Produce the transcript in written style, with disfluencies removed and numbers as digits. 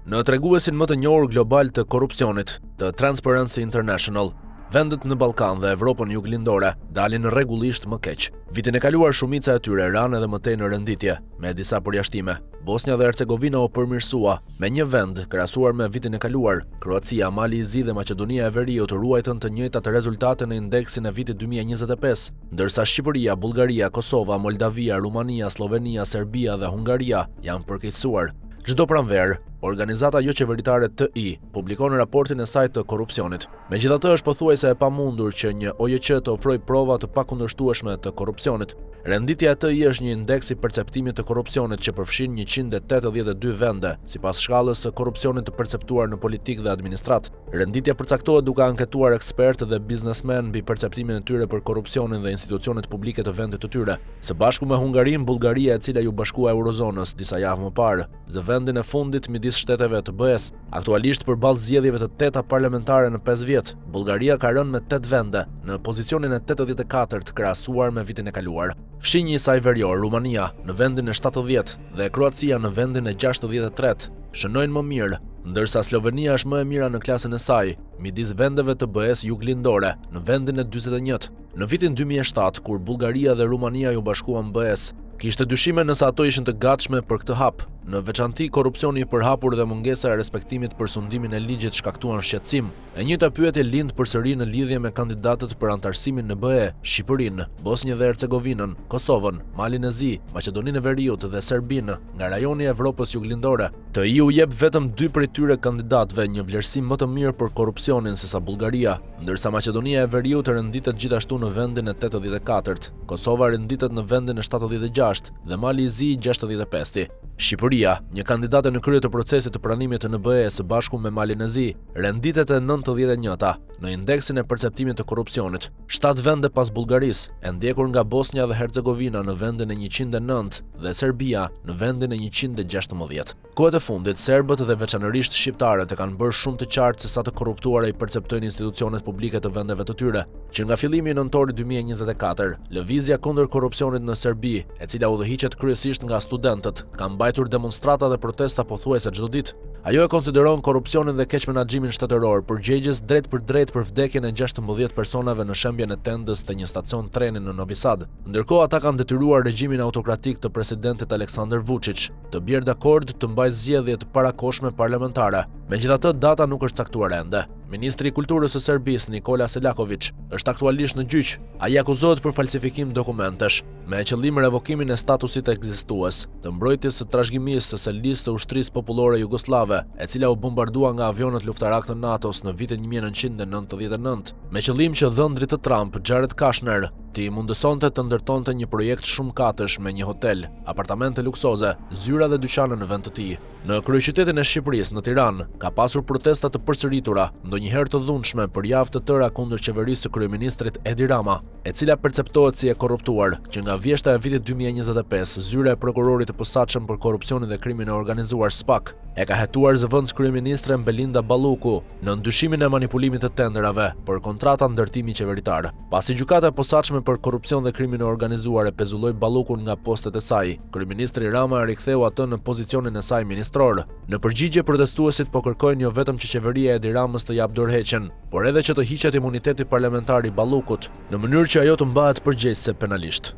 Në treguesin më të njohur global të korrupsionit, të Transparency International, vendet në Ballkan dhe Evropën juglindore dalin rregullisht më keq. Vitin e kaluar shumica e tyre ranë edhe më tej në renditje, me disa përjashtime. Bosnia dhe Hercegovina u përmirësua me një vend krahasuar me vitin e kaluar. Kroacia, Mali i Zi dhe Maqedonia e Veriut ruajtën të njëjtat rezultate në indeksin e vitit 2025, ndërsa Shqipëria, Bullgaria, Kosova, Moldavia, Rumania, Slovenia, Serbia dhe Hungaria janë përkeqësuar. Çdo pranverë, organizata jo qeveritare TI publikon raportin e saj të korrupsionit. Megjithatë, është pothuajse e pamundur që një OJQ të ofrojë prova të pakundërshtueshme të korrupsionit. Renditja e TI është një indeks i perceptimit të korrupsionit që përfshin 182 vende, sipas shkallës së korrupsionit të perceptuar në politikë dhe administrat. Renditja përcaktohet duke anketuar ekspertë dhe biznesmen mbi perceptimin e tyre për korrupsionin dhe institucionet publike të vendit të tyre. Së bashku me Hungarinë, Bullgaria, e cila ju bashkua Eurozonës disa javë më parë, zë vendin e fundit midis shteteve të BE-s. Aktualisht përballë zgjedhjeve të teta parlamentare në 5 vjet, Bullgaria ka rënë me 8 vende në pozicionin e 84 krahasuar me vitin e kaluar. Fshinji i saj verior, Rumania, në vendin e 70 dhe Kroacia në vendin e 63, shënojnë më mirë, ndërsa Slovenia është më e mira në klasën e saj, midis vendeve të BE-s juglindore, në vendin e 41. Në vitin 2007, kur Bullgaria dhe Rumania ju bashkuan BE-s, kishte dyshime nëse ato ishin të gatshme për këtë hap. Në veçanti, korrupsioni i përhapur dhe mungesa e respektimit për sundimin e ligjit shkaktuan shqetësim. E njëjta pyetje lind përsëri në lidhje me kandidatët për antarësimin në BE, Shqipërinë, Bosnjë dhe Hercegovinën, Kosovën, Malin e Zi, Maqedoninë e Veriut dhe Serbinë, nga rajoni i Evropës juglindore. TI u jep vetëm 2 prej tyre kandidatëve një vlerësim më të mirë për korrupsionin sesa Bullgaria, ndërsa Maqedonia e Veriut renditet gjithashtu në vendin e 84, Kosova renditet në vendin e 76 dhe Mali i Zi 65. Shqipëria, një kandidate në krye të procesit të pranimit në BE së bashku me Malin e Zi, renditet e 91 në indeksin e perceptimit të korrupsionit, 7 vende pas Bullgarisë, e ndjekur nga Bosnia dhe Hercegovina në vendin e 109 dhe Serbia në vendin e 116. Kohët e fundit, serbët dhe veçanërisht shqiptarët e kanë bërë shumë të qartë se sa të korruptuara i perceptojnë institucionet publike të vendeve të tyre, që nga fillimi i nëntorit 2024, lëvizja kundër korrupsionit në Serbi, e cila udhëhiqet kryesisht nga studentët, ka mbajtur demonstrata dhe protesta pothuajse çdo ditë. Ajo e konsideron korrupsionin dhe keq menaxhimin shtetëror përgjegjës drejt për drejt për vdekjen e 16 personave në shembjen e tendës të një stacion treni në Novi Sad. Ndërkohë ata kanë detyruar regjimin autokratik të presidentit Aleksandar Vučić të bjerë dakord të mbajë zgjedhje të parakohshme parlamentare. Megjithatë, data nuk është caktuar ende. Ministri i Kulturës së Serbisë, Nikola Selaković, është aktualisht në gjyq. Ai akuzohet për falsifikim dokumentesh, me qëllim revokimin e statusit ekzistues të mbrojtjes së trashëgimisë së listë së ushtrisë popullore jugoslave, e cila u bombardua nga avionët luftarak të NATO-s në vitin 1999, me qëllim që dhëndri të Trump, Jared Kushner, i mundësonte të ndërtonte një projekt shumë katësh me një hotel, apartamente luksoze, zyra dhe dyqane në vend të tij. Në kryeqytetin e Shqipërisë, në Tiranë, ka pasur protesta të përsëritura, ndonjëherë të dhunshme për javë të tëra kundër qeverisë së kryeministrit Edi Rama, e cila perceptohet si e korruptuar, që nga vjeshta e vitit 2025, zyra e prokurorit të posaçëm për korrupsionin dhe krimin e organizuar SPAK e ka hetuar zëvendës kryeministren Belinda Balluku në ndyshimin e manipulimit të tenderave për kontrata ndërtimi qeveritar. Pasi gjykata e posaçme për korrupsion dhe krimin e organizuar e pezulloi Ballukun nga postet e saj, kryeministri Rama e riktheu atë në pozicionin e saj ministror. Në përgjigje, protestuesit po kërkojnë jo vetëm që qeveria e Edi Ramës të japë dorëheqjen, por edhe që të hiqet imuniteti parlamentar i Ballukut, në mënyrë që ajo të mbahet përgjegjëse penalisht.